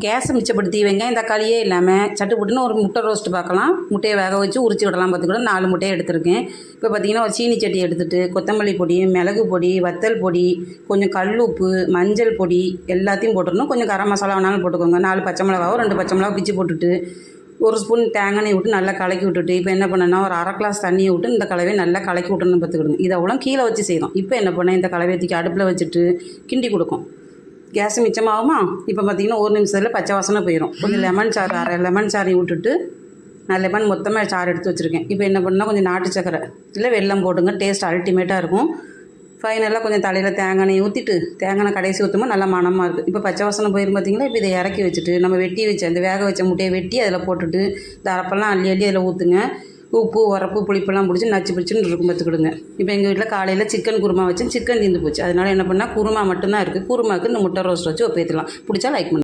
கேஸை மிச்சப்படுத்தி வெங்காயம் தக்காளியே இல்லாமல் சட்டுப்புட்டுன்னு ஒரு முட்டை ரோஸ்ட்டு பார்க்கலாம். முட்டையை வேக வச்சு உரிச்சு விடலாம். பார்த்துக்கிட்டு 4 முட்டையை எடுத்துருக்கேன். இப்போ பார்த்திங்கன்னா ஒரு சீனி சட்டி எடுத்துகிட்டு கொத்தமல்லி பொடி, மிளகு பொடி, வத்தல் பொடி, கொஞ்சம் கல் உப்பு, மஞ்சள் பொடி எல்லாத்தையும் போட்டுடணும். கொஞ்சம் கரம் மசாலா வேணாலும் போட்டுக்கோங்க. 4 பச்சை மிளகாவோ 2 பச்சை மிளகா பிச்சு போட்டுட்டு 1 ஸ்பூன் தேங்காய் விட்டு நல்லா கலக்கி விட்டுட்டு இப்போ என்ன பண்ணேன்னா ஒரு 1/2 கிளாஸ் தண்ணியை விட்டு இந்த கலவையை நல்லா கலக்கி விட்டுன்னு பார்த்துக்கிடுங்க. இதை அவ்வளோ கீழே வச்சு செய்யணும். இப்போ என்ன பண்ணேன், இந்த கலவையை தூக்கி அடுப்பில் வச்சுட்டு கிண்டி கொடுக்கும். கேஸ் மிச்சமாகுமா? இப்போ பார்த்திங்கன்னா 1 நிமிஷத்தில் பச்சை வாசனை போயிடும். கொஞ்சம் லெமன் சாறு, 1/2 லெமன் சாறையும் விட்டுட்டு நான் லெமன் மொத்தமாக சாறு எடுத்து வச்சுருக்கேன். இப்போ என்ன பண்ணால் கொஞ்சம் நாட்டு சக்கரை இல்லை வெல்லம் போட்டுங்க. டேஸ்ட் அல்டிமேட்டாக இருக்கும். ஃபைனலாக கொஞ்சம் தலையில் தேங்காய் ஊற்றிட்டு தேங்காய் கடைசி ஊற்றும்போது நல்லா மணமாக இருக்குது. இப்போ பச்சை வாசனை போயிடும் பார்த்திங்களா. இப்போ இதை இறக்கி வச்சுட்டு நம்ம வெட்டி வச்ச அந்த வேக வச்ச முட்டையை வெட்டி அதில் போட்டுட்டு இந்த அரப்பெல்லாம் அள்ளி அதில் ஊற்றுங்க. உப்பு உரப்பு புளிப்பெல்லாம் பிடிச்சி நச்சு பிடிச்சின்னு இருக்கும் பார்த்துக்கிடுங்க. இப்போ எங்கள் வீட்டில் காலையில் சிக்கன் குருமா வச்சு சிக்கன் தீர்ந்து போச்சு. அதனால் என்ன பண்ணால் குருமா மட்டும்தான் இருக்குது. குருமாவுக்கு இந்த முட்டை ரோஸ்ட் வச்சு ஒப்பேற்றலாம். பிடிச்சா லைக் பண்ணுங்கள்.